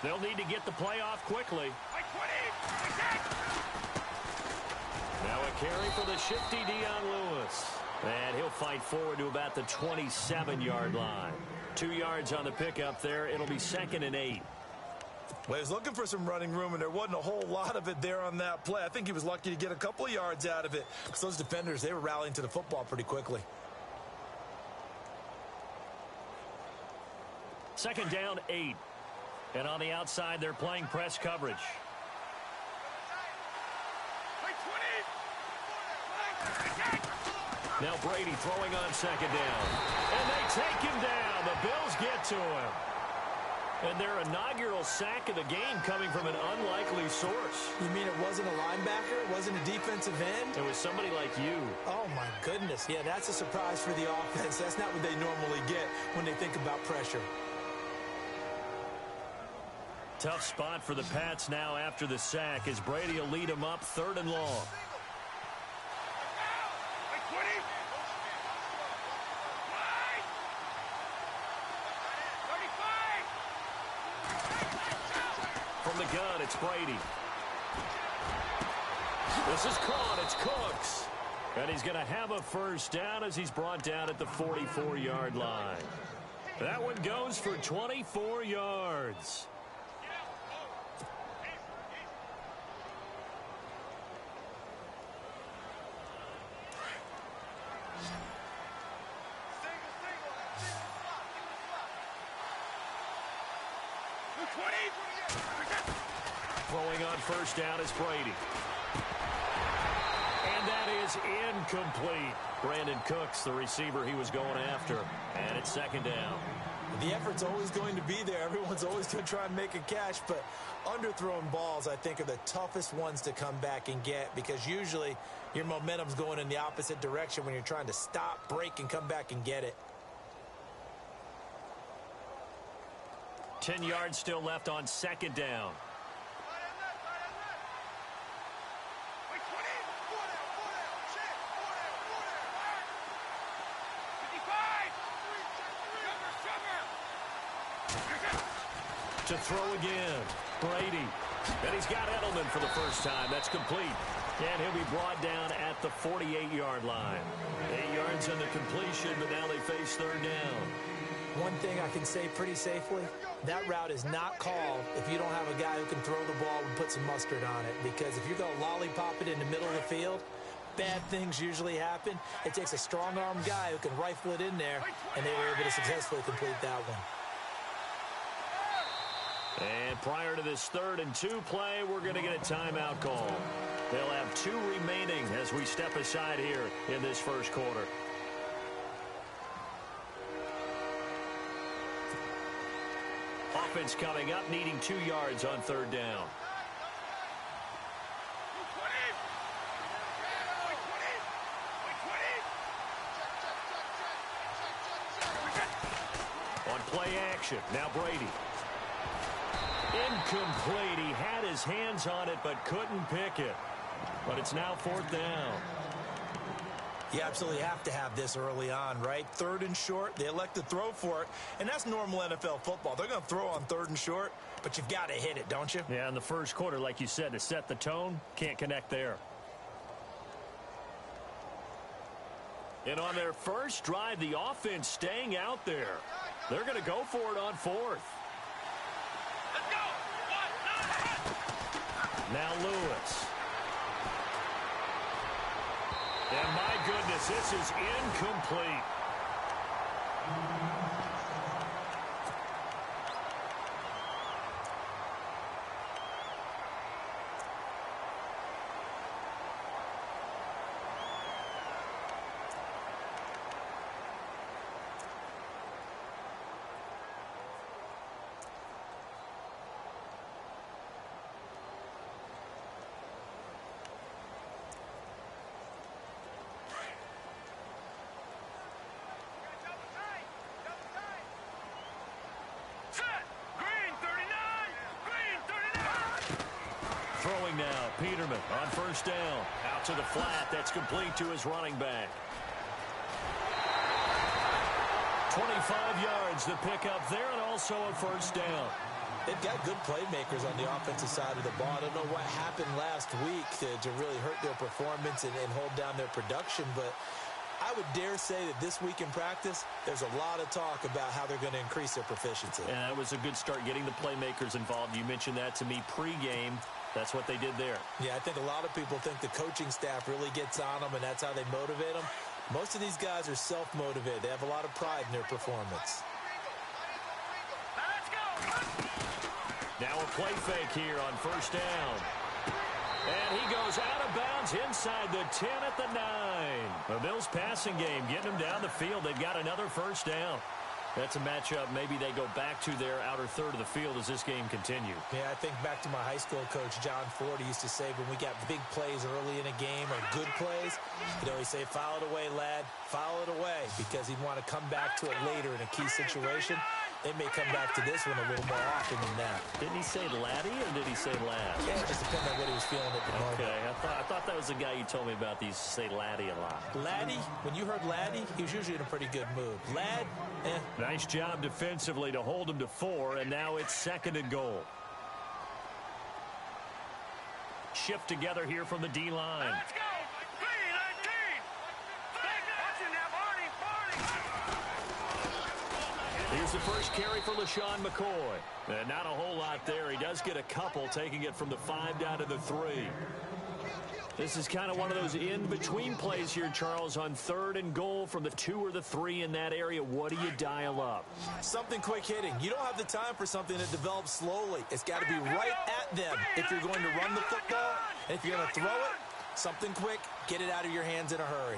They'll need to get the play off quickly. Now a carry for the shifty Dion Lewis. And he'll fight forward to about the 27-yard line. 2 yards on the pickup there. It'll be 2nd and 8. Well, he was looking for some running room, and there wasn't a whole lot of it there on that play. I think he was lucky to get a couple of yards out of it because those defenders, they were rallying to the football pretty quickly. 2nd down, 8. And on the outside, they're playing press coverage. Now Brady throwing on 2nd down. And they take him down. The Bills get to him. And their inaugural sack of the game coming from an unlikely source. You mean it wasn't a linebacker? It wasn't a defensive end? It was somebody like you. Oh, my goodness. Yeah, that's a surprise for the offense. That's not what they normally get when they think about pressure. Tough spot for the Pats now after the sack as Brady will lead them up 3rd and long. From the gun, it's Brady. This is caught. It's Cooks. And he's going to have a 1st down as he's brought down at the 44-yard line. That one goes for 24 yards. Throwing on 1st down is Brady. And that is incomplete. Brandon Cooks, the receiver he was going after. And it's 2nd down. The effort's always going to be there. Everyone's always going to try and make a catch, but underthrown balls, I think, are the toughest ones to come back and get because usually your momentum's going in the opposite direction when you're trying to stop, break, and come back and get it. 10 yards still left on 2nd down. To throw again, Brady. And he's got Edelman for the 1st time. That's complete. And he'll be brought down at the 48-yard line. 8 yards on the completion, but now they face 3rd down. One thing I can say pretty safely, that route is not called if you don't have a guy who can throw the ball and put some mustard on it. Because if you're going to lollipop it in the middle of the field, bad things usually happen. It takes a strong-armed guy who can rifle it in there, and they were able to successfully complete that one. And prior to this 3rd and 2 play, we're going to get a timeout call. They'll have 2 remaining as we step aside here in this 1st quarter. Offense coming up, needing 2 yards on 3rd down. On play action, now Brady. Incomplete. He had his hands on it but couldn't pick it. But it's now 4th down. You absolutely have to have this early on, right? 3rd and short, they elect to throw for it, and that's normal NFL football. They're going to throw on 3rd and short, but you've got to hit it, don't you? Yeah, in the 1st quarter, like you said, to set the tone, can't connect there. And on their 1st drive, the offense staying out there. They're going to go for it on 4th. Now Lewis. And my goodness, this is incomplete. Throwing now, Peterman on 1st down. Out to the flat, that's complete to his running back. 25 yards to pick up there and also a 1st down. They've got good playmakers on the offensive side of the ball. I don't know what happened last week to really hurt their performance and hold down their production, but I would dare say that this week in practice, there's a lot of talk about how they're going to increase their proficiency. And that was a good start, getting the playmakers involved. You mentioned that to me pregame. That's what they did there. Yeah, I think a lot of people think the coaching staff really gets on them, and that's how they motivate them. Most of these guys are self-motivated. They have a lot of pride in their performance. Now a play fake here on first down. And he goes out of bounds inside the 10 at the 9. The Bills passing game getting them down the field. They've got another first down. That's a matchup maybe they go back to their outer third of the field as this game continues. Yeah, I think back to my high school coach, John Ford. He used to say when we got big plays early in a game or good plays, he'd say, foul it away, lad, foul it away, because he'd want to come back to it later in a key situation. They may come back to this one a little more often than that. Didn't he say laddie or did he say lad? Yeah, it just depends on what he was feeling at the moment. Okay, I thought that was the guy you told me about. These say laddie a lot. Laddie, when you heard laddie, he was usually in a pretty good mood. Lad, Nice job defensively to hold him to 4, and now it's 2nd and goal. Shift together here from the D-line. Let's go! Here's the first carry for LaShawn McCoy. And not a whole lot there. He does get a couple, taking it from the 5 down to the 3. This is kind of one of those in-between plays here, Charles, on 3rd and goal from the 2 or the 3 in that area. What do you dial up? Something quick hitting. You don't have the time for something that develops slowly. It's got to be right at them if you're going to run the football. And if you're going to throw it, something quick, get it out of your hands in a hurry.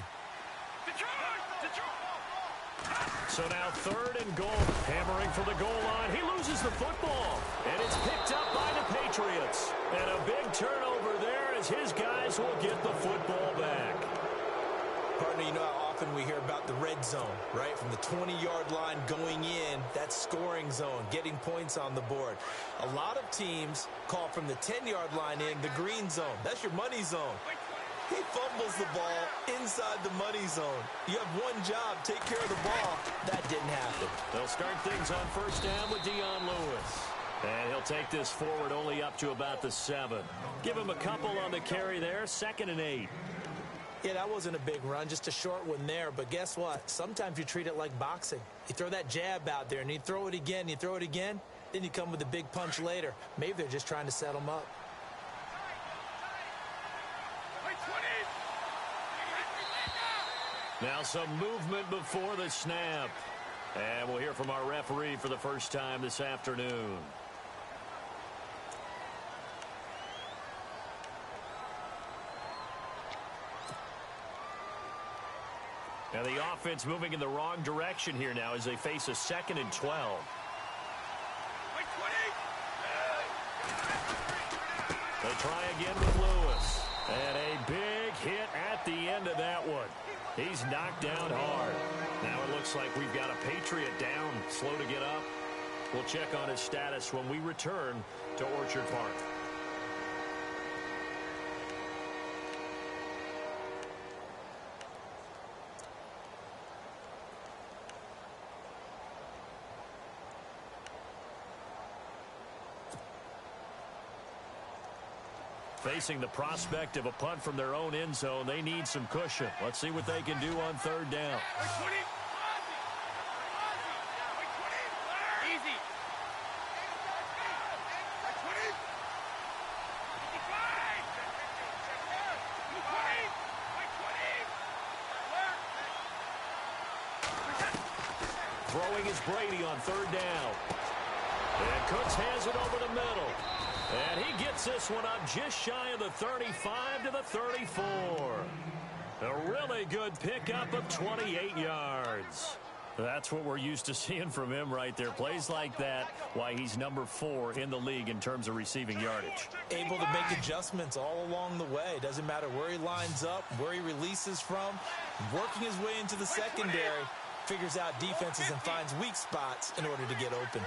So now 3rd and goal, hammering for the goal line. He loses the football, and it's picked up by the Patriots. And a big turnover there as his guys will get the football back. Partner, you know how often we hear about the red zone, right? From the 20-yard line going in, that's scoring zone, getting points on the board. A lot of teams call from the 10-yard line in the green zone. That's your money zone. He fumbles the ball inside the money zone. You have one job, take care of the ball. That didn't happen. They'll start things on first down with Dion Lewis. And he'll take this forward only up to about the 7. Give him a couple on the carry there, 2nd and 8. Yeah, that wasn't a big run, just a short one there. But guess what? Sometimes you treat it like boxing. You throw that jab out there, and you throw it again, you throw it again, then you come with a big punch later. Maybe they're just trying to set them up. Now some movement before the snap. And we'll hear from our referee for the first time this afternoon. Now the offense moving in the wrong direction here now as they face a 2nd and 12. They try again with Lewis. And a big hit at the end of that one. He's knocked down hard. Now it looks like we've got a Patriot down, slow to get up. We'll check on his status when we return to Orchard Park. Facing the prospect of a punt from their own end zone, they need some cushion. Let's see what they can do on 3rd down. Throwing is Brady on 3rd down. And Cooks has it over the middle. And he gets this one up just shy of the 35 to the 34. A really good pickup of 28 yards. That's what we're used to seeing from him right there. Plays like that, why he's number 4 in the league in terms of receiving yardage. Able to make adjustments all along the way. Doesn't matter where he lines up, where he releases from. Working his way into the secondary, figures out defenses and finds weak spots in order to get open.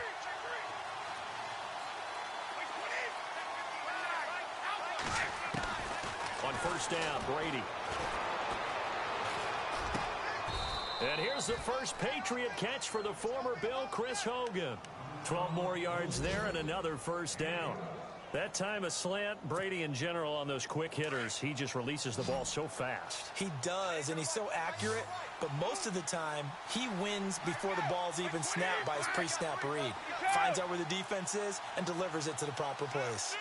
On first down, Brady. And here's the first Patriot catch for the former Bill, Chris Hogan. 12 more yards there and another first down. That time a slant, Brady in general on those quick hitters, he just releases the ball so fast. He does, and he's so accurate, but most of the time he wins before the ball's even snapped by his pre-snap read. Finds out where the defense is and delivers it to the proper place.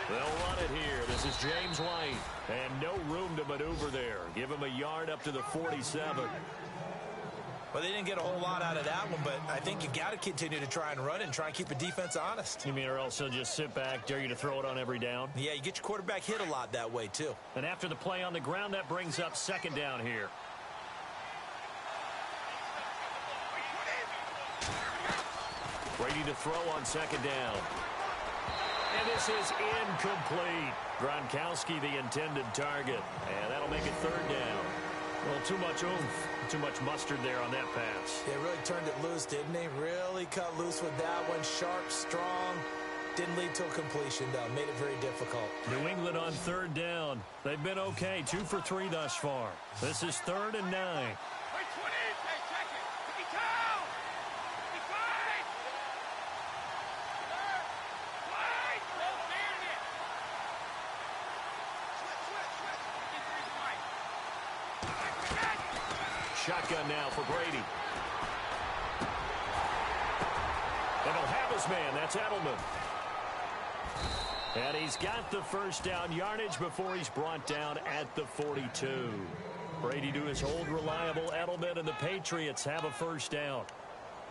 They'll run it here. This is James White, and no room to maneuver there. Give him a yard up to the 47. Well, they didn't get a whole lot out of that one, but I think you got to continue to try and run it and try and keep the defense honest. You mean or else he'll just sit back, dare you to throw it on every down? Yeah, you get your quarterback hit a lot that way, too. And after the play on the ground, that brings up second down here. Brady to throw on second down. And this is incomplete. Gronkowski, the intended target. And that'll make it third down. Well, too much oomph, too much mustard there on that pass. They really turned it loose, didn't they? Really cut loose with that one. Sharp, strong. Didn't lead to a completion, though. Made it very difficult. New England on third down. They've been okay, 2 for 3 thus far. This is 3rd and 9. Shotgun now for Brady. And he'll have his man. That's Edelman. And he's got the first down yardage before he's brought down at the 42. Brady to his old reliable Edelman, and the Patriots have a first down.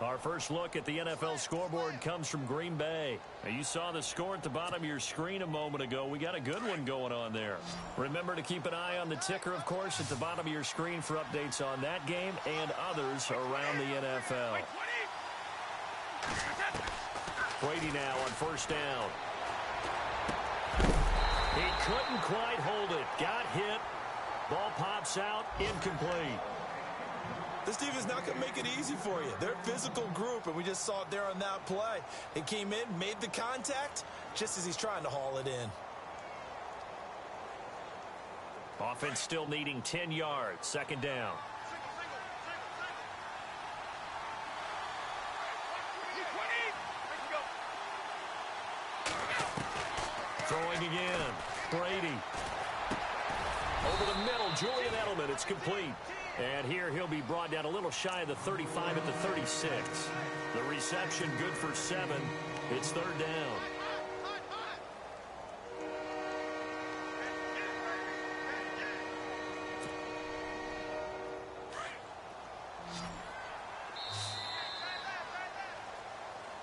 Our first look at the NFL scoreboard comes from Green Bay. Now, you saw the score at the bottom of your screen a moment ago. We got a good one going on there. Remember to keep an eye on the ticker, of course, at the bottom of your screen for updates on that game and others around the NFL. Brady now on first down. He couldn't quite hold it. Got hit. Ball pops out. Incomplete. This defense not going to make it easy for you. They're a physical group, and we just saw it there on that play. He came in, made the contact, just as he's trying to haul it in. Offense still needing 10 yards. Second down. Throwing again. Brady. Over the middle, Julian Edelman. It's complete. And here he'll be brought down a little shy of the 35 at the 36. The reception good for 7. It's third down.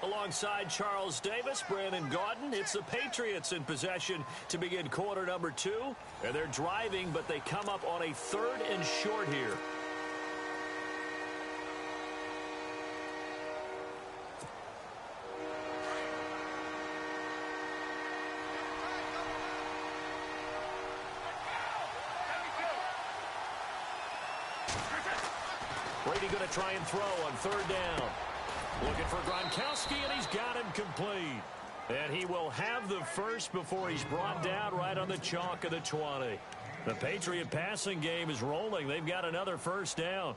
Alongside Charles Davis, Brandon Gaudin, it's the Patriots in possession to begin quarter number 2. And they're driving, but they come up on a 3rd and short here. Brady going to try and throw on third down. Looking for Gronkowski, and he's got him complete. And he will have the first before he's brought down right on the chalk of the 20. The Patriot passing game is rolling. They've got another first down.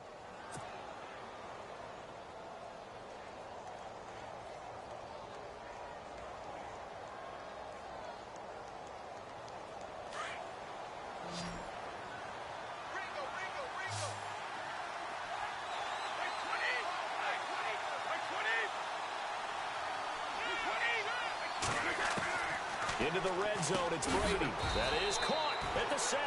Into the red zone, it's Brady. That is caught at the 7.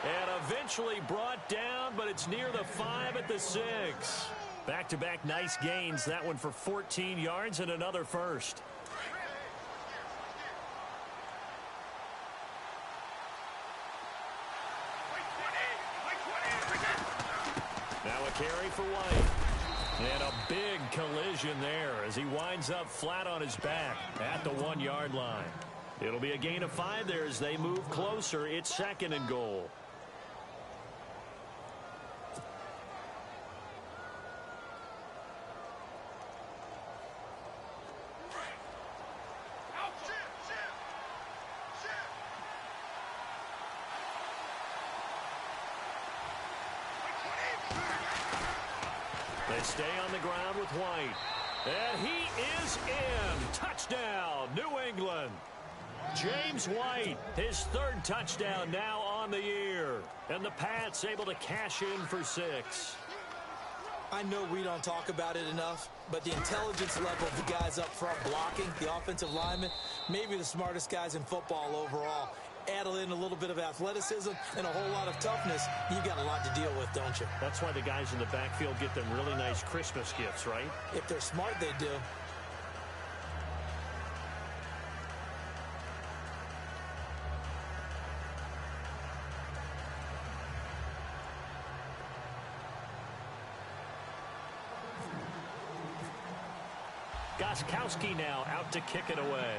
And eventually brought down, but it's near the 5 at the 6. Back-to-back nice gains. That one for 14 yards and another first. Now a carry for White. And a big collision there as he winds up flat on his back at the 1-yard line. It'll be a gain of 5 there as they move closer. It's 2nd and goal. They stay on the ground with White. And he is in. Touchdown, New England. James White, his third touchdown now on the year. And the Pats able to cash in for 6. I know we don't talk about it enough, but the intelligence level of the guys up front blocking, the offensive linemen, maybe the smartest guys in football overall. Add in a little bit of athleticism and a whole lot of toughness, you've got a lot to deal with, don't you? That's why the guys in the backfield get them really nice Christmas gifts, right? If they're smart, they do. Gostkowski now out to kick it away.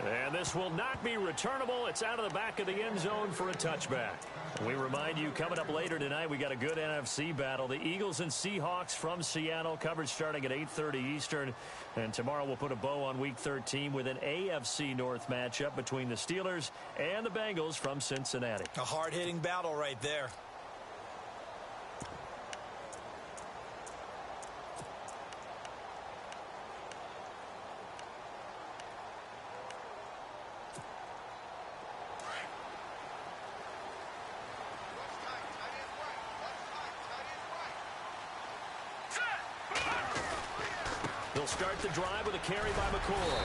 And this will not be returnable. It's out of the back of the end zone for a touchback. We remind you, coming up later tonight, we got a good NFC battle. The Eagles and Seahawks from Seattle, coverage starting at 8:30 Eastern. And tomorrow we'll put a bow on Week 13 with an AFC North matchup between the Steelers and the Bengals from Cincinnati. A hard-hitting battle right there. Start the drive with a carry by McCoy.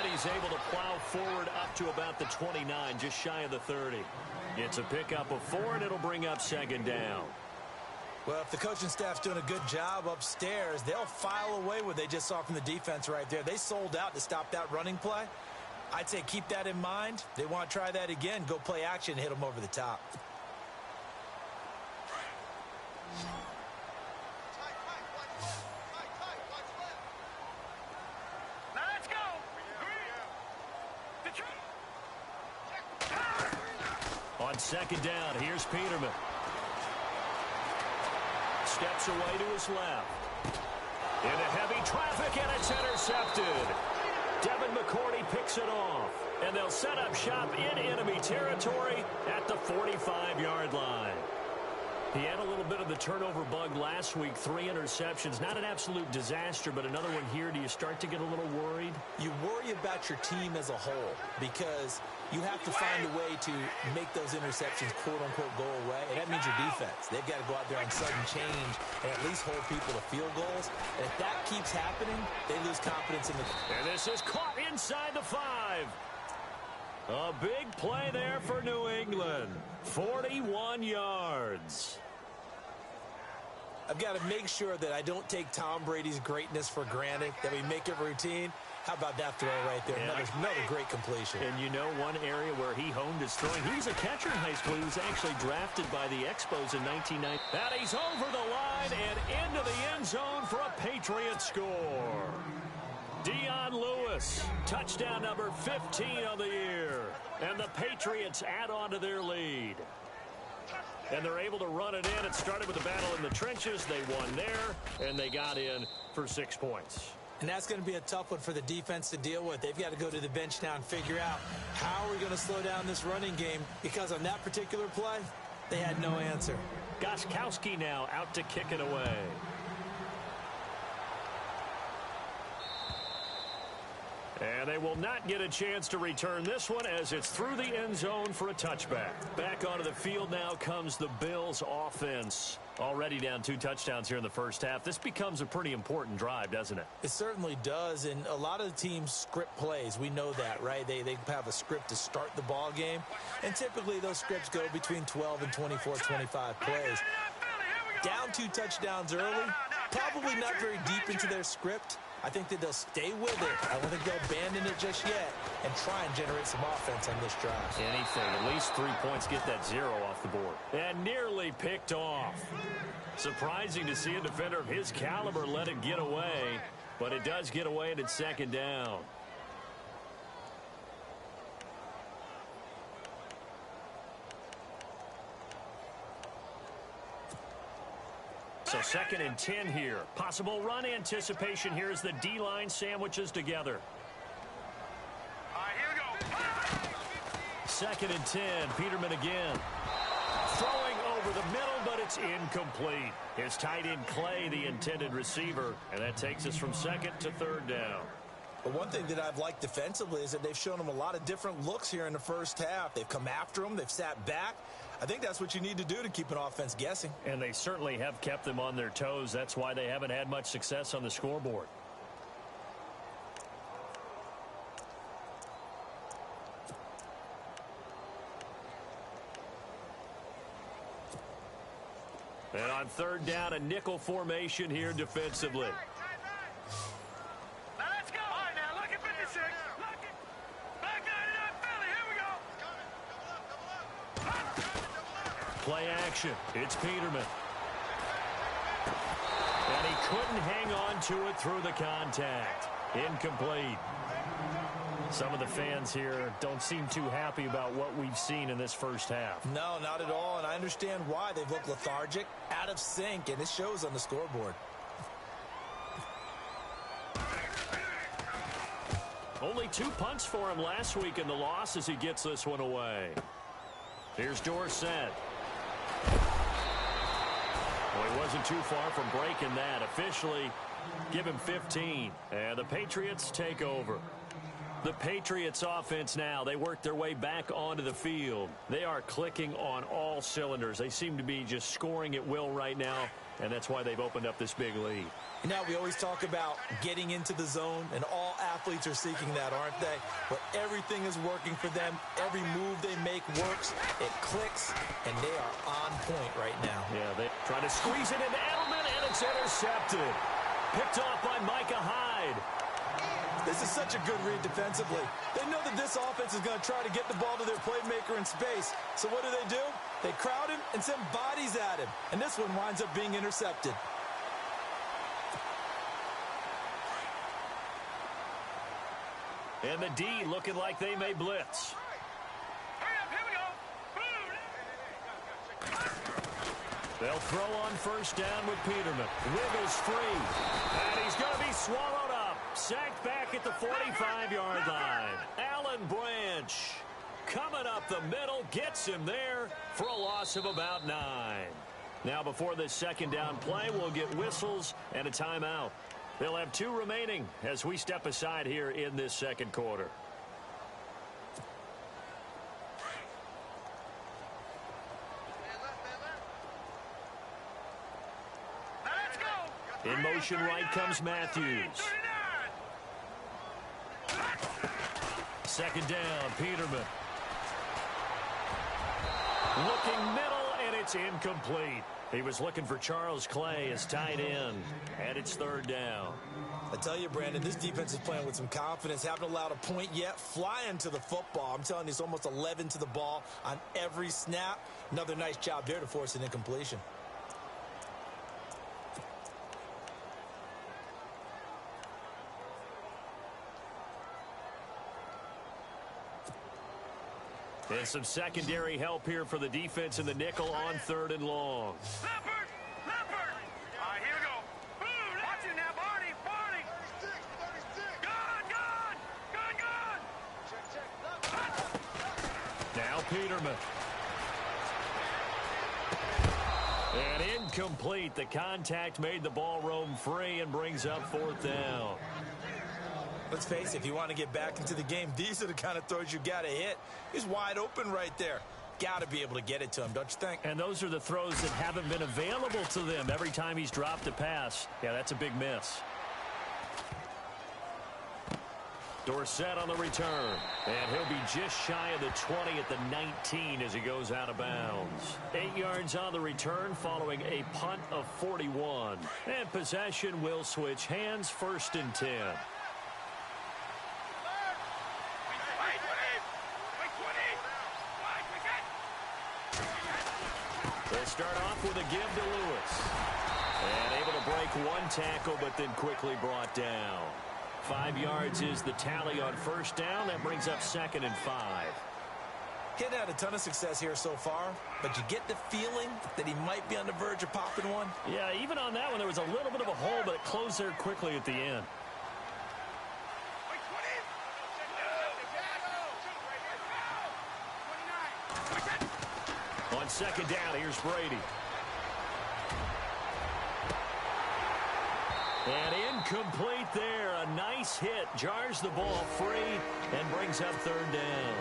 And he's able to plow forward up to about the 29, just shy of the 30. It's a pickup of 4, and it'll bring up second down. Well, if the coaching staff's doing a good job upstairs, they'll file away what they just saw from the defense right there. They sold out to stop that running play. I'd say keep that in mind. They want to try that again. Go play action, hit them over the top. On second down, here's Peterman. Steps away to his left. Into heavy traffic, and it's intercepted. Devin McCourty picks it off. And they'll set up shop in enemy territory at the 45-yard line. He had a little bit of the turnover bug last week, 3 interceptions. Not an absolute disaster, but another one here. Do you start to get a little worried? You worry about your team as a whole because you have to find a way to make those interceptions, quote-unquote, go away. And that means your defense. They've got to go out there on sudden change and at least hold people to field goals. And if that keeps happening, they lose confidence in the... And this is caught inside the 5. A big play there for New England. 41 yards. I've got to make sure that I don't take Tom Brady's greatness for granted, that we make it routine. How about that throw right there? Another great completion. And you know one area where he honed his throwing? He was a catcher in high school. He was actually drafted by the Expos in 1990. And he's over the line and into the end zone for a Patriot score. Dion Lewis, touchdown number 15 on the year. And the Patriots add on to their lead. And they're able to run it in. It started with a battle in the trenches. They won there, and they got in for 6 points. And that's going to be a tough one for the defense to deal with. They've got to go to the bench now and figure out how are we going to slow down this running game, because on that particular play, they had no answer. Gostkowski now out to kick it away. And they will not get a chance to return this one as it's through the end zone for a touchback. Back onto the field now comes the Bills offense. Already down 2 touchdowns here in the first half. This becomes a pretty important drive, doesn't it? It certainly does, and a lot of the teams script plays. We know that, right? They have a script to start the ball game, and typically those scripts go between 12 and 24, 25 plays. Down 2 touchdowns early, probably not very deep into their script. I think that they'll stay with it. I don't think they'll abandon it just yet and try and generate some offense on this drive. Anything. At least 3 points, get that 0 off the board. And nearly picked off. Surprising to see a defender of his caliber let it get away, but it does get away and it's second down. So 2nd and 10 here. Possible run anticipation here as the D-line sandwiches together. All right, here we go. 2nd and 10. Peterman again. Throwing over the middle, but it's incomplete. His tight end Clay, the intended receiver, and that takes us from second to third down. But one thing that I've liked defensively is that they've shown him a lot of different looks here in the first half. They've come after him. They've sat back. I think that's what you need to do to keep an offense guessing. And they certainly have kept them on their toes. That's why they haven't had much success on the scoreboard. And on third down, a nickel formation here defensively. Now let's go. All right, now look at 56. Look at back 99 Philly. Here we go. Play action. It's Peterman. And he couldn't hang on to it through the contact. Incomplete. Some of the fans here don't seem too happy about what we've seen in this first half. No, not at all, and I understand why. They've looked lethargic, out of sync, and it shows on the scoreboard. Only 2 punts for him last week in the loss as he gets this one away. Here's Dorsett. Well, he wasn't too far from breaking that. Officially, give him 15. And the Patriots take over. The Patriots offense now, they work their way back onto the field. They are clicking on all cylinders. They seem to be just scoring at will right now, and that's why they've opened up this big lead. You know, we always talk about getting into the zone, and all athletes are seeking that, aren't they? But everything is working for them. Every move they make works. It clicks, and they are on point right now. Yeah, they try to squeeze it into Edelman, and it's intercepted. Picked off by Micah Hyde. This is such a good read defensively. They know that this offense is going to try to get the ball to their playmaker in space. So what do? They crowd him and send bodies at him. And this one winds up being intercepted. And the D looking like they may blitz. Hurry up, here we go. They'll throw on first down with Peterman. Wiggles free. And he's going to be swallowed up. Sacked back at the 45-yard line. Alan Branch coming up the middle. Gets him there for a loss of about 9. Now before this second down play, we'll get whistles and a timeout. They'll have 2 remaining as we step aside here in this second quarter. In motion right comes Matthews. Second down, Peterman. Looking middle, and it's incomplete. He was looking for Charles Clay as tight end, and it's third down. I tell you, Brandon, this defense is playing with some confidence. Haven't allowed a point yet. Flying to the football. I'm telling you, it's almost 11 to the ball on every snap. Another nice job there to force an incompletion. And some secondary help here for the defense in the nickel on third and long. Leopard! Leopard! All right, here we go. Boom! Watch it now, Barney! Barney! 36, 36! Gone! Now Peterman. And incomplete. The contact made the ball roam free and brings up fourth down. Let's face it, if you want to get back into the game, these are the kind of throws you got to hit. He's wide open right there. Got to be able to get it to him, don't you think? And those are the throws that haven't been available to them every time he's dropped a pass. Yeah, that's a big miss. Dorsett on the return. And he'll be just shy of the 20 at the 19 as he goes out of bounds. 8 yards on the return following a punt of 41. And possession will switch hands, first and 10. They'll start off with a give to Lewis. And able to break one tackle, but then quickly brought down. 5 yards is the tally on first down. That brings up second and 5. He hadn't had a ton of success here so far, but you get the feeling that he might be on the verge of popping one. Yeah, even on that one, there was a little bit of a hole, but it closed there quickly at the end. On second down. Here's Brady. And incomplete there. A nice hit. Jars the ball free and brings up third down.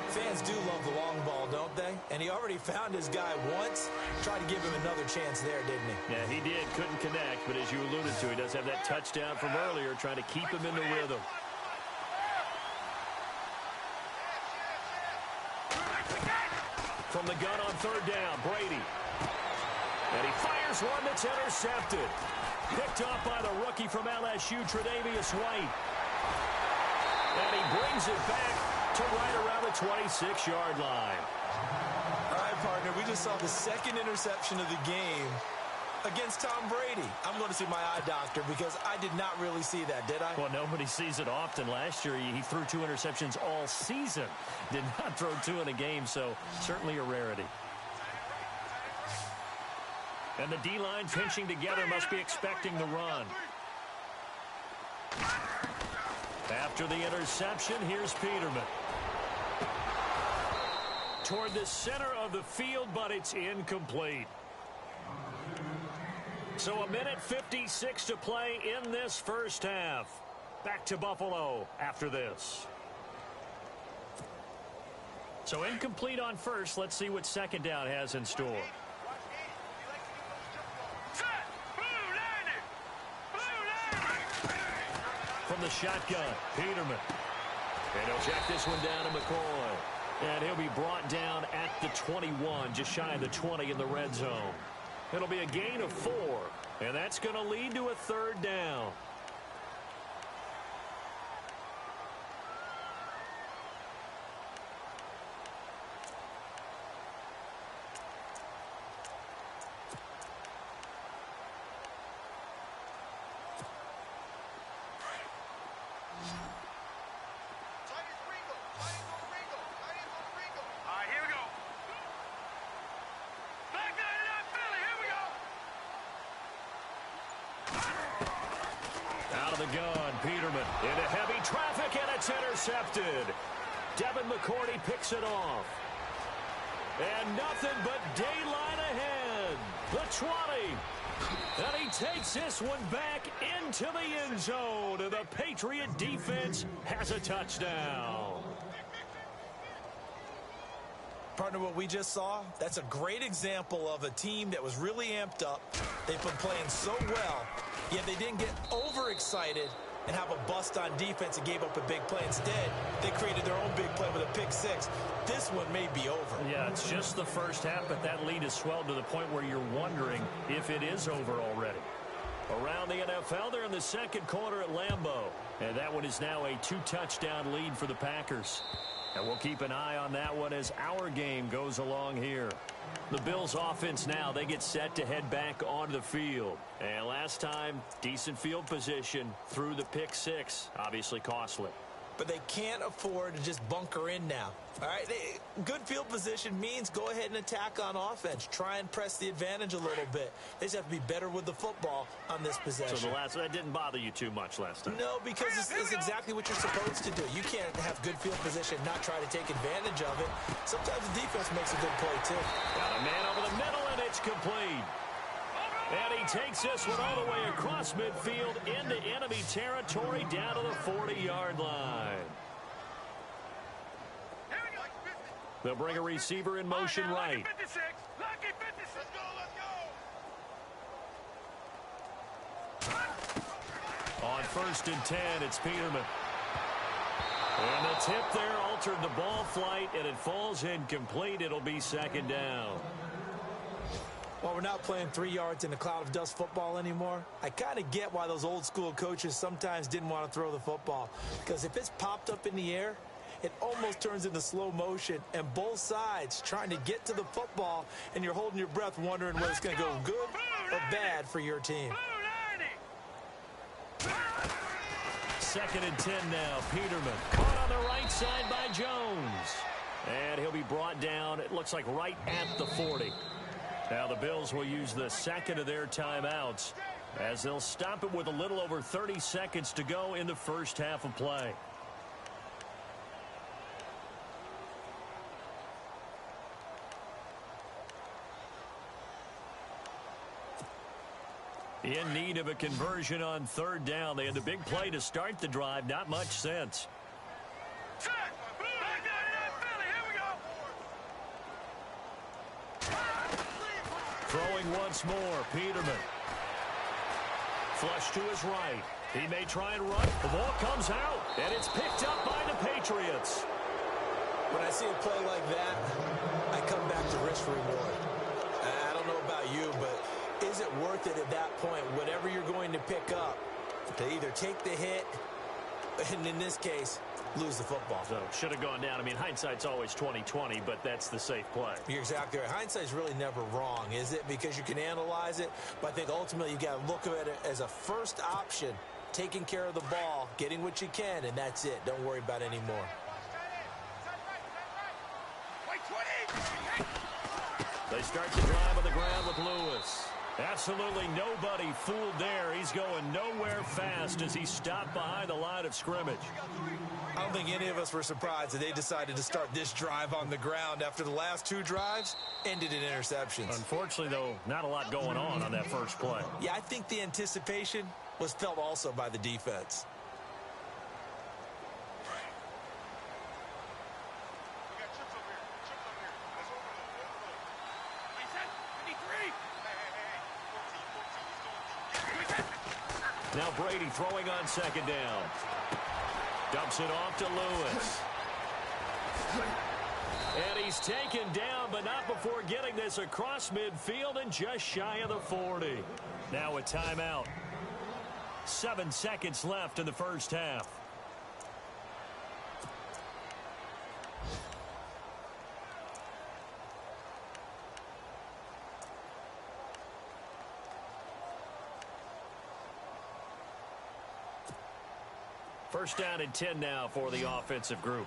Fans do love the long ball, don't they? And he already found his guy once. Tried to give him another chance there, didn't he? Yeah, he did. Couldn't connect, but as you alluded to, he does have that touchdown from earlier, trying to keep him in the rhythm. From the gun on third down, Brady. And he fires one that's intercepted. Picked off by the rookie from LSU, Tre'Davious White. And he brings it back to right around the 26-yard line. All right, partner, we just saw the second interception of the game against Tom Brady. I'm going to see my eye doctor because I did not really see that, did I? Well, nobody sees it often. Last year, he threw 2 interceptions all season. Did not throw 2 in a game, so certainly a rarity. And the D-line pinching together must be expecting the run. After the interception, here's Peterman. Toward the center of the field, but it's incomplete. So 1:56 to play in this first half. Back to Buffalo after this. So incomplete on first. Let's see what second down has in store. From the shotgun, Peterman. And he'll check this one down to McCoy. And he'll be brought down at the 21, just shy of the 20 in the red zone. It'll be a gain of 4, and that's going to lead to a third down. Gun, Peterman into heavy traffic, and it's intercepted. Devin McCourty picks it off. And nothing but daylight ahead. The 20. And he takes this one back into the end zone. And the Patriot defense has a touchdown. Partner, what we just saw, that's a great example of a team that was really amped up. They've been playing so well, yet they didn't get overexcited and have a bust on defense and gave up a big play. Instead, they created their own big play with a pick six. This one may be over. Yeah, it's just the first half, but that lead has swelled to the point where you're wondering if it is over already. Around the NFL, they're in the second quarter at Lambeau. And that one is now a 2-touchdown lead for the Packers. And we'll keep an eye on that one as our game goes along here. The Bills offense now, they get set to head back onto the field. And last time, decent field position through the pick six. Obviously costly. But they can't afford to just bunker in now. All right, good field position means go ahead and attack on offense. Try and press the advantage a little bit. They just have to be better with the football on this possession. So that didn't bother you too much last time? No, because it's exactly what you're supposed to do. You can't have good field position and not try to take advantage of it. Sometimes the defense makes a good play, too. Got a man over the middle, and it's complete. And he takes this one all the way across midfield into enemy territory down to the 40-yard line. They'll bring a receiver in motion right. On 1st and 10, it's Peterman. And the tip there altered the ball flight, and it falls incomplete. It'll be second down. Well, we're not playing 3 yards in a cloud of dust football anymore. I kind of get why those old school coaches sometimes didn't want to throw the football. Because if it's popped up in the air, it almost turns into slow motion. And both sides trying to get to the football, and you're holding your breath wondering whether it's going to go good or bad for your team. 2nd and 10 now. Peterman caught on the right side by Jones. And he'll be brought down, it looks like right at the 40. Now the Bills will use the second of their timeouts as they'll stop it with a little over 30 seconds to go in the first half of play. In need of a conversion on third down. They had the big play to start the drive. Not much sense. Throwing once more, Peterman. Flush to his right. He may try and run. The ball comes out, and it's picked up by the Patriots. When I see a play like that, I come back to risk reward. I don't know about you, but is it worth it at that point, whatever you're going to pick up, to either take the hit, and in this case, lose the football? So, should have gone down. I mean, hindsight's always 20/20, but that's the safe play. You're exactly right. Hindsight's really never wrong, is it? Because you can analyze it, but I think ultimately you got to look at it as a first option, taking care of the ball, getting what you can, and that's it. Don't worry about it anymore. They start the drive on the ground with Lewis. Absolutely nobody fooled there. He's going nowhere fast as he stopped behind the line of scrimmage. I don't think any of us were surprised that they decided to start this drive on the ground after the last two drives ended in interceptions. Unfortunately, though, not a lot going on that first play. Yeah, I think the anticipation was felt also by the defense. Now Brady throwing on second down. Dumps it off to Lewis. And he's taken down, but not before getting this across midfield and just shy of the 40. Now a timeout. 7 seconds left in the first half. First down and 10 now for the offensive group.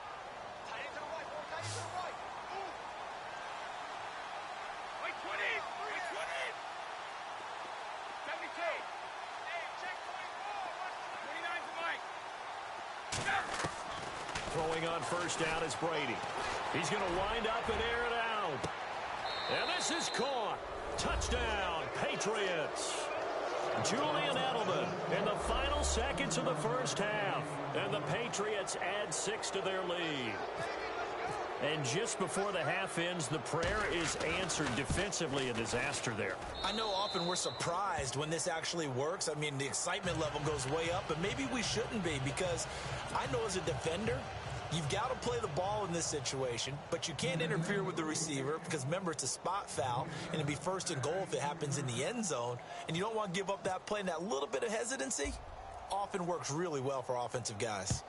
Throwing on first down is Brady. He's going to wind up and air it out. And this is caught. Touchdown, Patriots. Julian Edelman in the final seconds of the first half. And the Patriots add 6 to their lead. And just before the half ends, the prayer is answered. Defensively, a disaster there. I know often we're surprised when this actually works. I mean, the excitement level goes way up, but maybe we shouldn't be, because I know as a defender, you've got to play the ball in this situation, but you can't interfere with the receiver because, remember, it's a spot foul, and it'd be first and goal if it happens in the end zone, and you don't want to give up that play, and that little bit of hesitancy often works really well for offensive guys.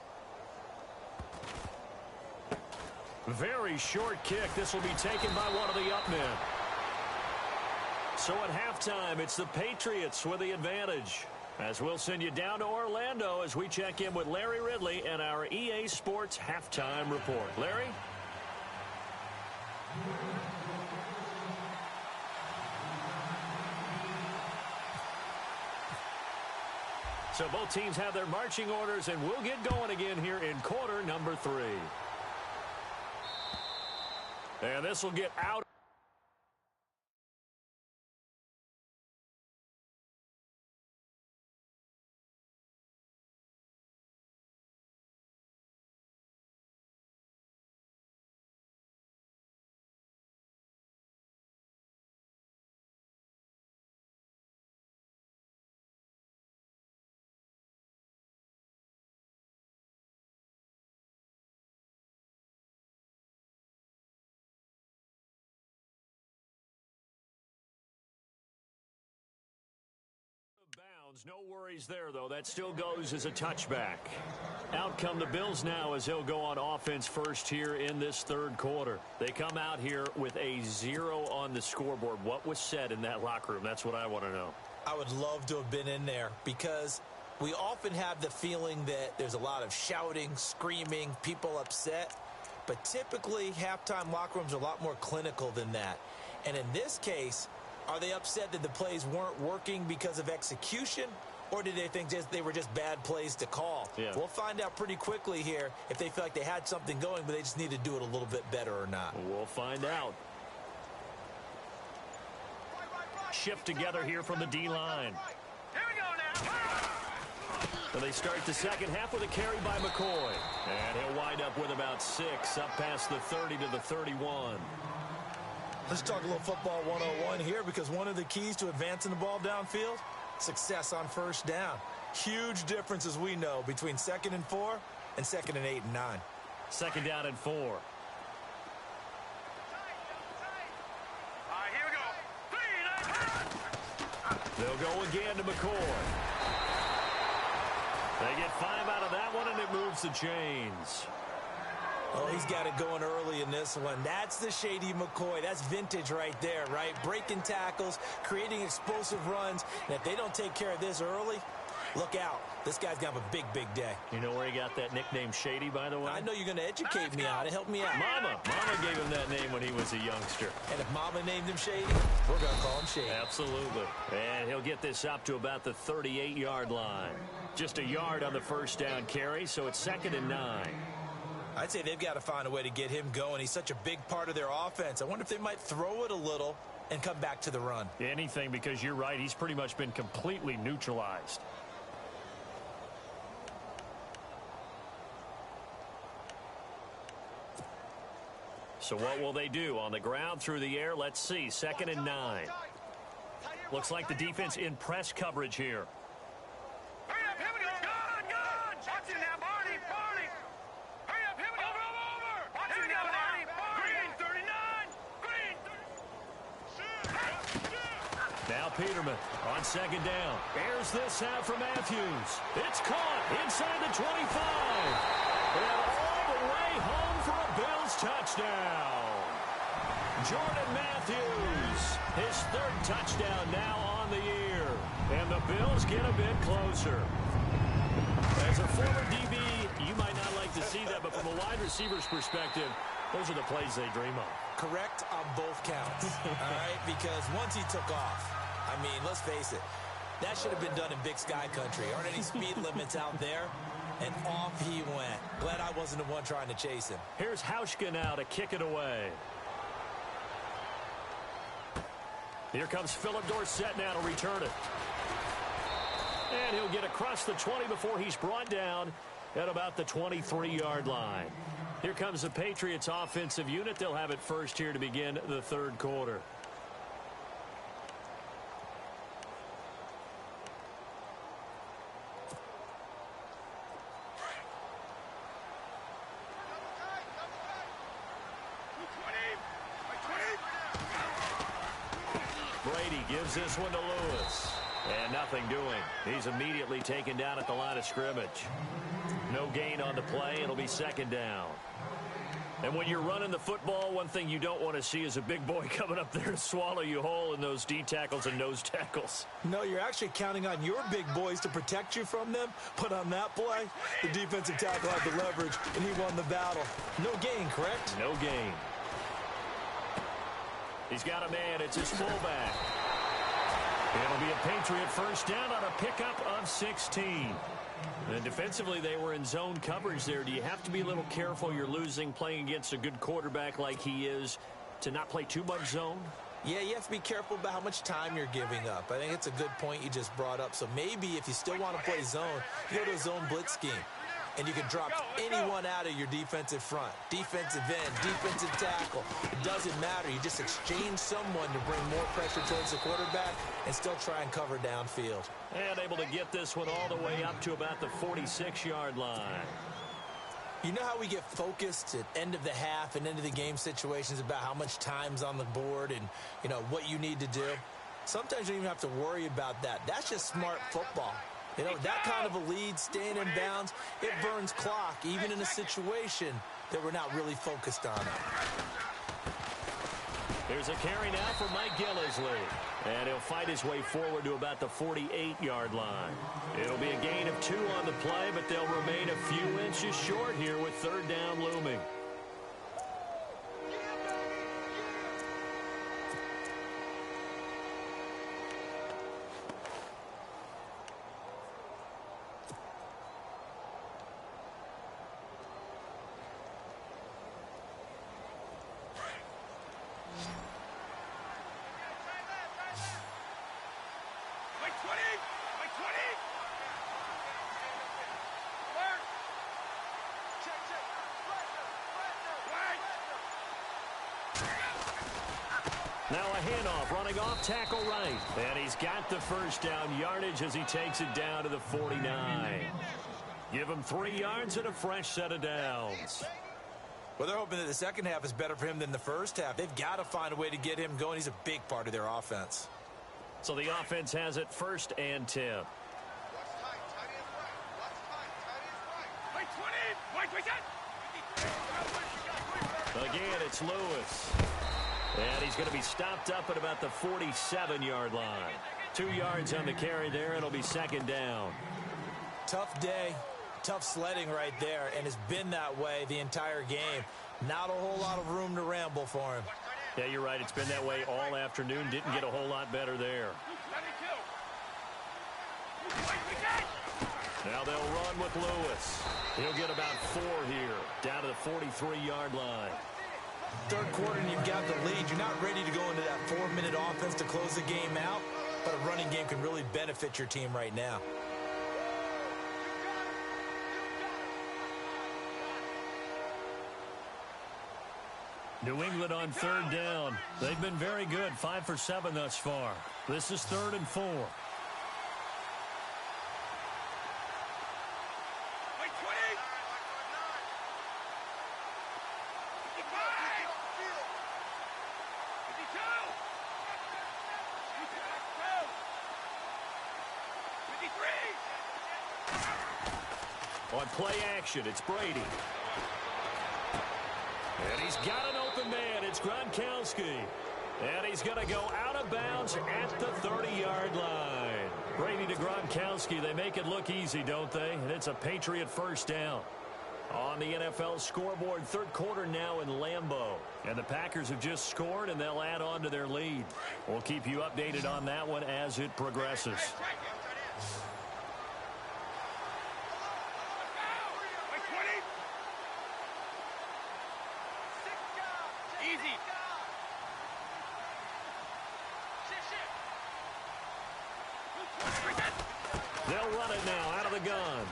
Very short kick. This will be taken by one of the up men. So at halftime, it's the Patriots with the advantage. As we'll send you down to Orlando as we check in with Larry Ridley and our EA Sports Halftime Report. Larry? So both teams have their marching orders, and we'll get going again here in quarter number 3. And this will get out. Bounds. No worries there, though. That still goes as a touchback. Out come the Bills now as they'll go on offense first here in this third quarter. They come out here with a 0 on the scoreboard. What was said in that locker room? That's what I want to know. I would love to have been in there, because we often have the feeling that there's a lot of shouting, screaming, people upset. But typically, halftime locker rooms are a lot more clinical than that. And in this case, are they upset that the plays weren't working because of execution, or did they think they were just bad plays to call? Yeah. We'll find out pretty quickly here if they feel like they had something going, but they just need to do it a little bit better or not. We'll find out. Shift together here from the D-line. And they start the second half with a carry by McCoy. And he'll wind up with about 6, up past the 30 to the 31. Let's talk a little football 101 here, because one of the keys to advancing the ball downfield, success on first down. Huge difference, as we know, between 2nd and 4 and 2nd and 8 and 9. 2nd down and 4. All right, here we go. They'll go again to McCoy. They get 5 out of that one, and it moves the chains. Oh, he's got it going early in this one. That's the Shady McCoy. That's vintage right there, right? Breaking tackles, creating explosive runs. And if they don't take care of this early, look out. This guy's going to have a big, big day. You know where he got that nickname Shady, by the way? I know you're going to educate me on it. Help me out. Mama gave him that name when he was a youngster. And if Mama named him Shady, we're going to call him Shady. Absolutely. And he'll get this up to about the 38-yard line. Just a yard on the first down carry, so it's 2nd and 9. I'd say they've got to find a way to get him going. He's such a big part of their offense. I wonder if they might throw it a little and come back to the run. Anything, because you're right. He's pretty much been completely neutralized. So what will they do? On the ground, through the air, let's see. 2nd and 9. Looks like the defense in press coverage here. Hurry up, here we go. Good. Watch it now, Barney. Hurry up, here we go. Over. Watch it now, Barney. Green 39. Now Peterman on 2nd down. Airs this out for Matthews. It's caught inside the 25. And all the way home for a Bills touchdown. Jordan Matthews, his 3rd touchdown now on the year. And the Bills get a bit closer. As a former DB, you might not like to see that, but from a wide receiver's perspective, those are the plays they dream of. Correct on both counts, all right? Because once he took off, I mean, let's face it, that should have been done in Big Sky Country. Aren't any speed limits out there? And off he went. Glad I wasn't the one trying to chase him. Here's Hauschka now to kick it away. Here comes Philip Dorsett now to return it. And he'll get across the 20 before he's brought down at about the 23-yard line. Here comes the Patriots offensive unit. They'll have it first here to begin the 3rd quarter. Brady gives this one to Lewis. And nothing doing. He's immediately taken down at the line of scrimmage. No gain on the play. It'll be 2nd down. And when you're running the football, one thing you don't want to see is a big boy coming up there to swallow you whole in those D tackles and nose tackles. No, you're actually counting on your big boys to protect you from them. But on that play, the defensive tackle had the leverage, and he won the battle. No gain, correct? No gain. He's got a man. It's his fullback. It'll be a Patriot first down on a pickup of 16. And defensively, they were in zone coverage there. Do you have to be a little careful? You're losing, playing against a good quarterback like he is, to not play too much zone? Yeah, you have to be careful about how much time you're giving up. I think it's a good point you just brought up. So maybe if you still want to play zone, you go to a zone blitz scheme. And you can drop anyone out of your defensive front. Defensive end, defensive tackle. It doesn't matter. You just exchange someone to bring more pressure towards the quarterback and still try and cover downfield. And able to get this one all the way up to about the 46-yard line. You know how we get focused at end of the half and end of the game situations about how much time's on the board and, you know, what you need to do? Sometimes you don't even have to worry about that. That's just smart football. You know, that kind of a lead, staying in bounds, it burns clock, even in a situation that we're not really focused on it. There's a carry now for Mike Gillisley. And he'll fight his way forward to about the 48-yard line. It'll be a gain of 2 on the play, but they'll remain a few inches short here with 3rd down looming. Now a handoff, running off tackle right. And he's got the first down yardage as he takes it down to the 49. Give him 3 yards and a fresh set of downs. Well, they're hoping that the second half is better for him than the first half. They've got to find a way to get him going. He's a big part of their offense. So the offense has it 1st and 10. Again, it's Lewis. And he's going to be stopped up at about the 47-yard line. 2 yards on the carry there. It'll be 2nd down. Tough day, tough sledding right there, and it's been that way the entire game. Not a whole lot of room to ramble for him. Yeah, you're right. It's been that way all afternoon. Didn't get a whole lot better there. Now they'll run with Lewis. He'll get about 4 here, down to the 43-yard line. Third quarter and you've got the lead. You're not ready to go into that 4-minute offense to close the game out, but a running game can really benefit your team right now. New England on 3rd down. They've been very good, 5 for 7 thus far. This is 3rd and 4. On play action, it's Brady. And he's got an open man. It's Gronkowski. And he's going to go out of bounds at the 30-yard line. Brady to Gronkowski. They make it look easy, don't they? And it's a Patriot first down. On the NFL scoreboard, 3rd quarter now in Lambeau. And the Packers have just scored, and they'll add on to their lead. We'll keep you updated on that one as it progresses. They'll run it now out of the gun.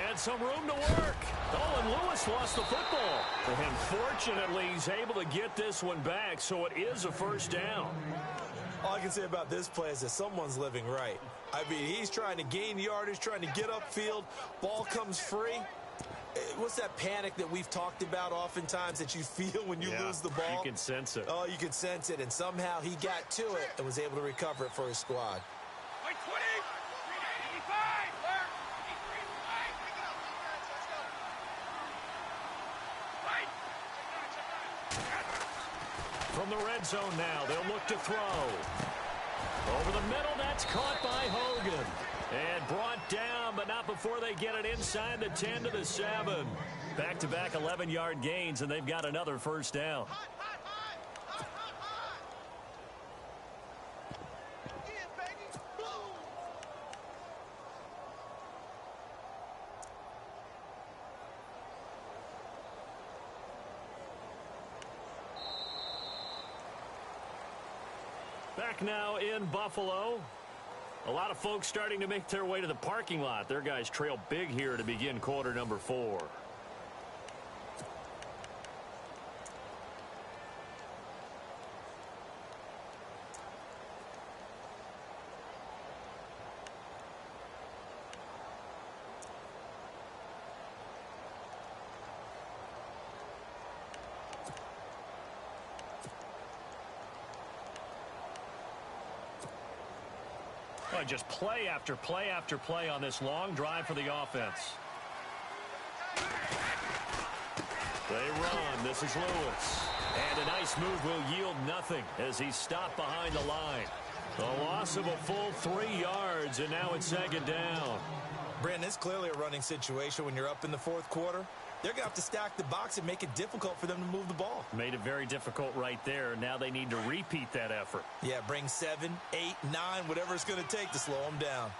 And some room to work. Oh, and Lewis lost the football. And fortunately, he's able to get this one back, so it is a first down. All I can say about this play is that someone's living right. I mean, he's trying to gain yardage, trying to get upfield. Ball comes free. What's that panic that we've talked about oftentimes that you feel when you lose the ball? You can sense it. Oh, you can sense it, and somehow he got to it and was able to recover it for his squad. From the red zone now, they'll look to throw. Over the middle, that's caught by Hogan. And brought down, but not before they get it inside the 10 to the 7. Back-to-back 11-yard gains, and they've got another first down. Back now in Buffalo. A lot of folks starting to make their way to the parking lot. Their guys trail big here to begin quarter number 4. Just play after play after play on this long drive for the offense. They run. This is Lewis. And a nice move will yield nothing as he's stopped behind the line. A loss of a full 3 yards, and now it's 2nd down. Brandon, it's clearly a running situation when you're up in the 4th quarter. They're going to have to stack the box and make it difficult for them to move the ball. Made it very difficult right there. Now they need to repeat that effort. Yeah, bring 7, 8, 9, whatever it's going to take to slow them down.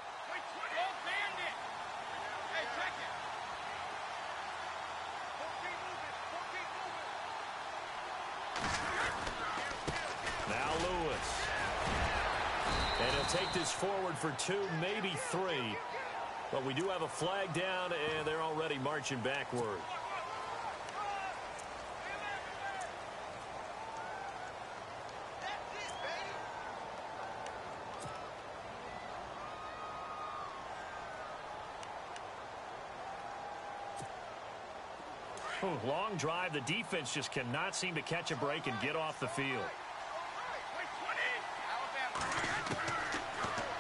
Now Lewis. And he'll take this forward for 2, maybe 3. But we do have a flag down, and they're already marching backward. Ooh, long drive. The defense just cannot seem to catch a break and get off the field.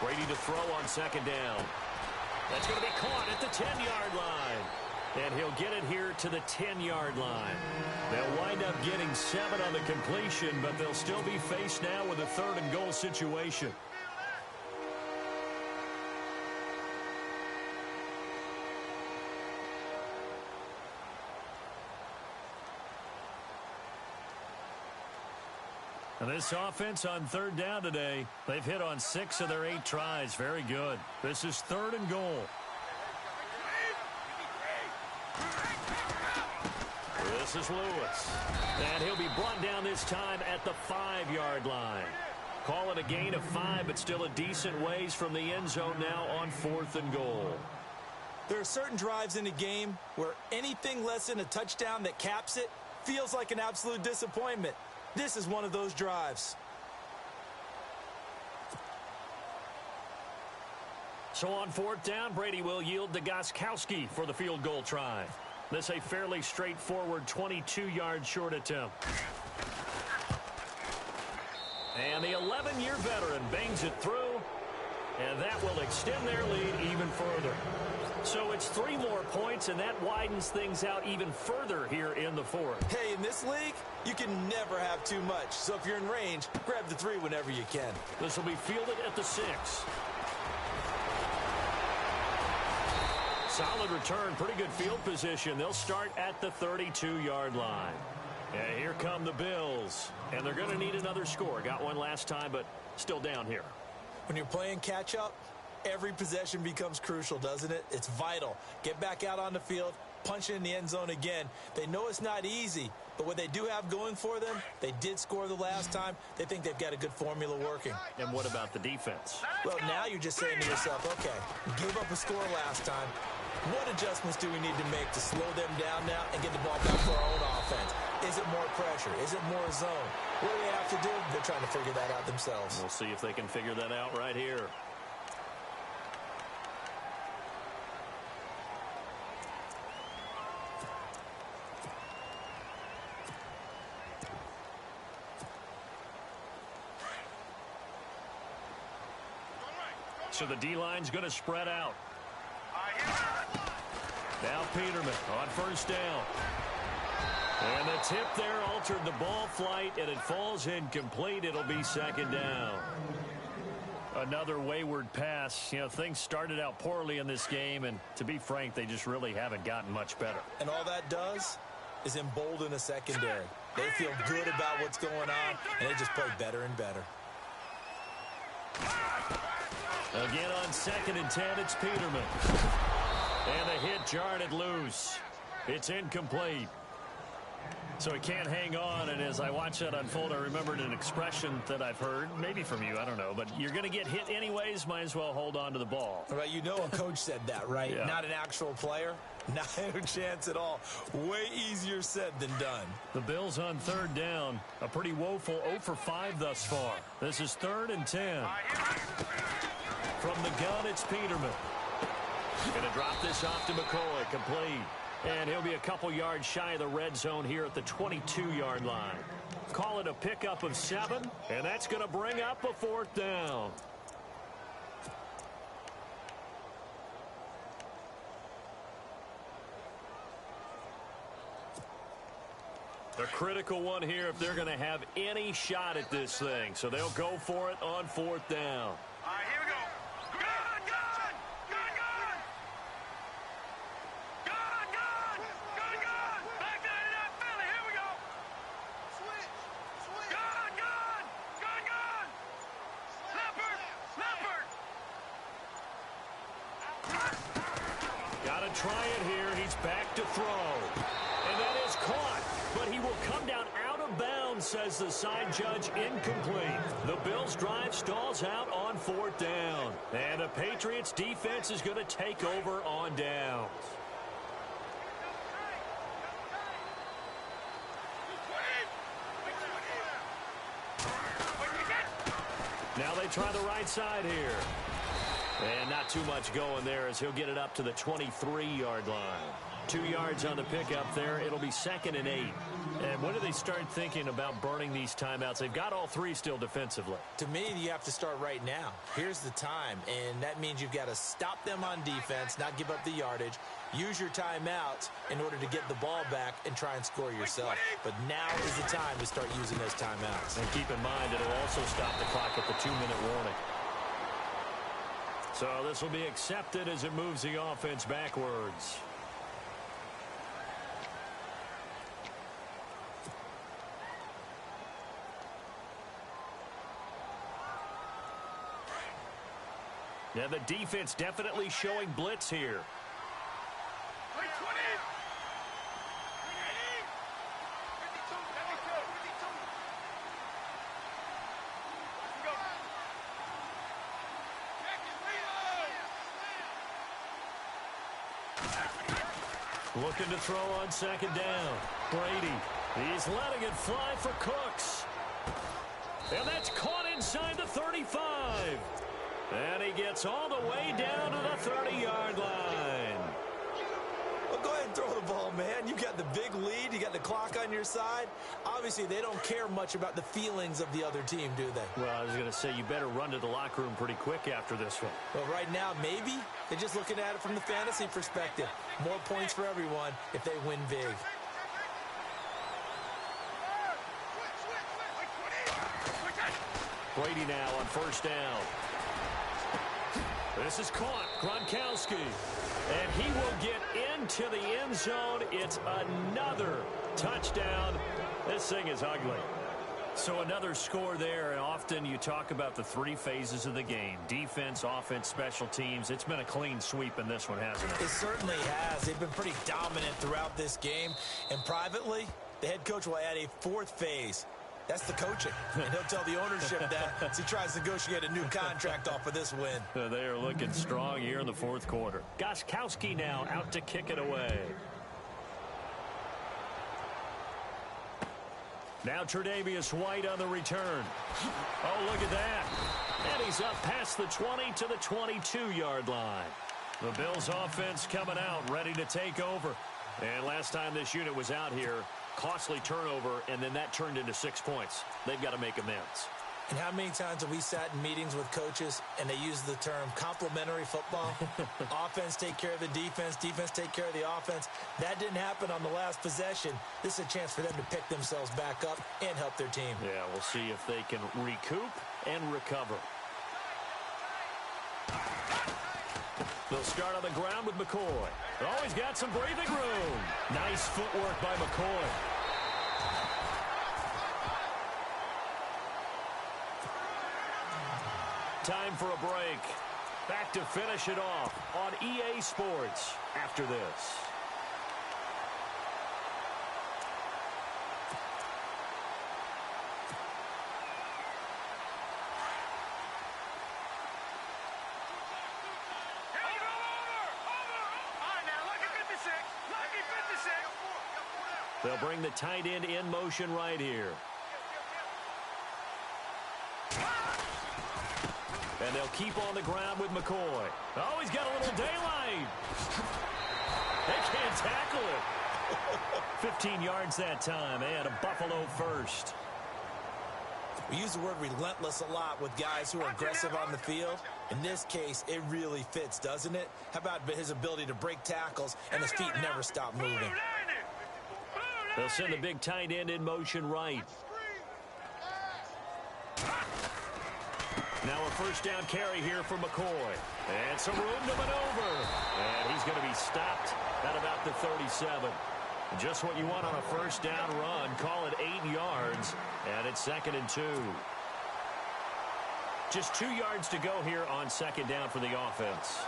Brady to throw on second down. That's going to be caught at the 10-yard line. And he'll get it here to the 10-yard line. They'll wind up getting 7 on the completion, but they'll still be faced now with a 3rd and goal situation. And this offense on 3rd down today, they've hit on 6 of their 8 tries. Very good. This is 3rd and goal. This is Lewis. And he'll be brought down this time at the 5-yard line. Call it a gain of 5, but still a decent ways from the end zone now on 4th and goal. There are certain drives in a game where anything less than a touchdown that caps it feels like an absolute disappointment. This is one of those drives. So on 4th down, Brady will yield to Gostkowski for the field goal try. This a fairly straightforward 22-yard short attempt. And the 11-year veteran bangs it through, and that will extend their lead even further. So it's 3 more points, and that widens things out even further here in the 4th. Hey, in this league, you can never have too much. So if you're in range, grab the 3 whenever you can. This will be fielded at the 6. Solid return, pretty good field position. They'll start at the 32-yard line. And here come the Bills. And they're going to need another score. Got one last time, but still down here. When you're playing catch-up, every possession becomes crucial, doesn't it? It's vital. Get back out on the field, punch it in the end zone again. They know it's not easy, but what they do have going for them, they did score the last time. They think they've got a good formula working. And what about the defense? Well, now you're just saying to yourself, okay, gave up a score last time. What adjustments do we need to make to slow them down now and get the ball back for our own offense? Is it more pressure? Is it more zone? What do they have to do? They're trying to figure that out themselves. We'll see if they can figure that out right here. So the D-line's going to spread out. Now Peterman on 1st down. And the tip there altered the ball flight, and it falls incomplete. It'll be 2nd down. Another wayward pass. You know, things started out poorly in this game, and to be frank, they just really haven't gotten much better. And all that does is embolden a secondary. They feel good about what's going on, and they just play better and better. Again on 2nd and 10, it's Peterman. And the hit jarred it loose. It's incomplete. So he can't hang on, and as I watch that unfold, I remembered an expression that I've heard, maybe from you, I don't know, but you're going to get hit anyways, might as well hold on to the ball. Right, you know a coach said that, right? Yeah. Not an actual player. Not a chance at all. Way easier said than done. The Bills on 3rd down. A pretty woeful 0 for 5 thus far. This is 3rd and 10. From the gun, it's Peterman. Going to drop this off to McCoy, complete. And he'll be a couple yards shy of the red zone here at the 22-yard line. Call it a pickup of 7, and that's going to bring up a 4th down. A critical one here if they're going to have any shot at this thing. So they'll go for it on 4th down. All right, here we go. Gun, gun! Gun, gun! Gun, gun! Gun, gun! Back to that Philly, here we go. Switch! Gun, gun! Gun, gun! Leopard! Leopard! Got to try it here. He's back to throw. And that is caught. But he will come down out of bounds, says the side judge, incomplete. The Bills' drive stalls out on 4th down. And the Patriots' defense is going to take over on downs. Now they try the right side here. And not too much going there as he'll get it up to the 23-yard line. 2 yards on the pickup there. It'll be 2nd and 8. And when do they start thinking about burning these timeouts? They've got all 3 still defensively. To me, you have to start right now. Here's the time, and that means you've got to stop them on defense, not give up the yardage, use your timeouts in order to get the ball back and try and score yourself. But now is the time to start using those timeouts. And keep in mind, it'll also stop the clock at the 2-minute warning. So this will be accepted as it moves the offense backwards. Now the defense definitely showing blitz here. Looking to throw on 2nd down. Brady, he's letting it fly for Cooks. And that's caught inside the 35. And he gets all the way down to the 30-yard line. Well, go ahead and throw the ball, man. You got the big lead. You got the clock on your side. Obviously, they don't care much about the feelings of the other team, do they? Well, I was going to say, you better run to the locker room pretty quick after this one. Well, right now, maybe. They're just looking at it from the fantasy perspective. More points for everyone if they win big. Brady now on 1st down. This is caught. Gronkowski. And he will get into the end zone. It's another touchdown. This thing is ugly. So another score there, and often you talk about the 3 phases of the game. Defense, offense, special teams. It's been a clean sweep in this one, hasn't it? It certainly has. They've been pretty dominant throughout this game. And privately, the head coach will add a 4th phase. That's the coaching. And he'll tell the ownership that as he tries to negotiate a new contract off of this win. They are looking strong here in the 4th quarter. Gostkowski now out to kick it away. Now Tre'Davious White on the return. Oh, look at that. And he's up past the 20 to the 22-yard line. The Bills offense coming out, ready to take over. And last time this unit was out here, costly turnover, and then that turned into 6 points. They've got to make amends. And how many times have we sat in meetings with coaches and they use the term complementary football? Offense take care of the defense, defense take care of the offense. That didn't happen on the last possession. This is a chance for them to pick themselves back up and help their team. Yeah, we'll see if they can recoup and recover. They'll start on the ground with McCoy. Always got some breathing room. Nice footwork by McCoy. Time for a break. Back to finish it off on EA Sports after this. They'll bring the tight end in motion right here. And they'll keep on the ground with McCoy. Oh, he's got a little daylight. They can't tackle it. 15 yards that time, and a Buffalo first. We use the word relentless a lot with guys who are aggressive on the field. In this case, it really fits, doesn't it? How about his ability to break tackles and his feet never stop moving? They'll send the big tight end in motion right. Now a first down carry here for McCoy. And some room to maneuver. And he's going to be stopped at about the 37. Just what you want on a first down run. Call it 8 yards. And it's 2nd and 2. Just 2 yards to go here on 2nd down for the offense.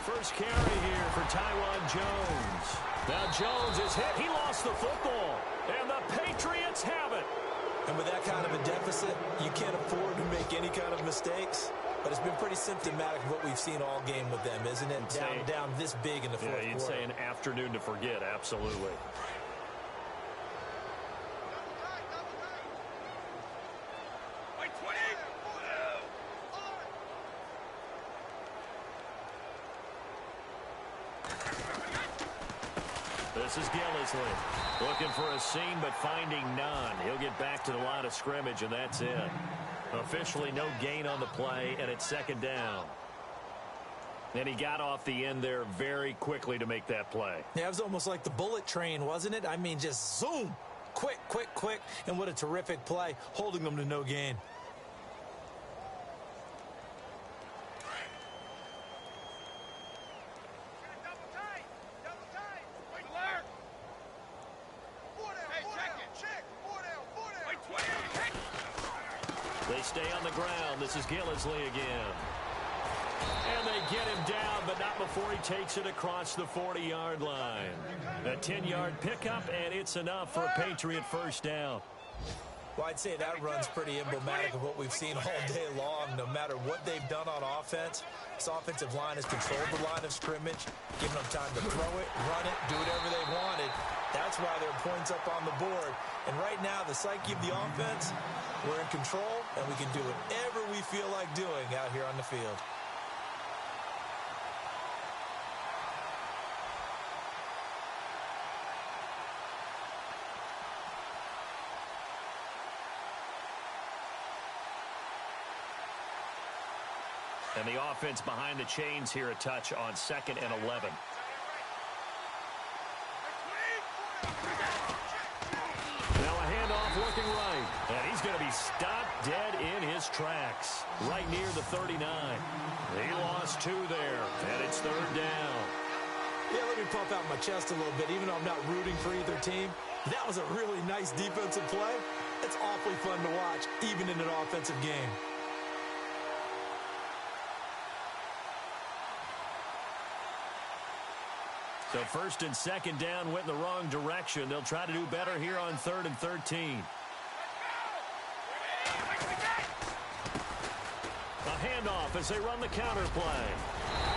First carry here for Taiwan Jones. Now Jones is hit. He lost the football. And the Patriots have it. And with that kind of a deficit, you can't afford to make any kind of mistakes. But it's been pretty symptomatic of what we've seen all game with them, isn't it? Down this big in the fourth quarter. You'd say an afternoon to forget, absolutely. This is Gillisley looking for a seam but finding none. He'll get back to the line of scrimmage, and that's it. Officially no gain on the play, and it's second down. And he got off the end there very quickly to make that play. Yeah, it was almost like the bullet train, wasn't it? I mean, just zoom. Quick, quick, quick. And what a terrific play, holding them to no gain. They stay on the ground. This is Gillisley again. And they get him down, but not before he takes it across the 40-yard line. A 10-yard pickup, and it's enough for a Patriot first down. Well, I'd say that run's pretty emblematic of what we've seen all day long. No matter what they've done on offense, this offensive line has controlled the line of scrimmage, given them time to throw it, run it, do whatever they wanted. That's why there are points up on the board. And right now, the psyche of the offense, we're in control, and we can do whatever we feel like doing out here on the field. And the offense behind the chains here a touch on 2nd and 11. Now a handoff looking right. And he's going to be stopped dead in his tracks. Right near the 39. He lost 2 there. And it's 3rd down. Yeah, let me puff out my chest a little bit. Even though I'm not rooting for either team, that was a really nice defensive play. It's awfully fun to watch, even in an offensive game. So 1st and 2nd down went in the wrong direction. They'll try to do better here on 3rd and 13. A handoff as they run the counter play.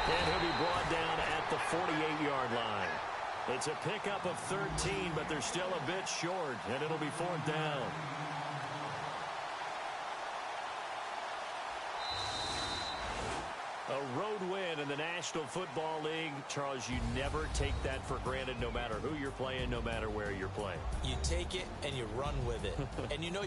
And he'll be brought down at the 48-yard line. It's a pickup of 13, but they're still a bit short, and it'll be 4th down. A road win in the National Football League. Charles, you never take that for granted no matter who you're playing, no matter where you're playing. You take it and you run with it. And you know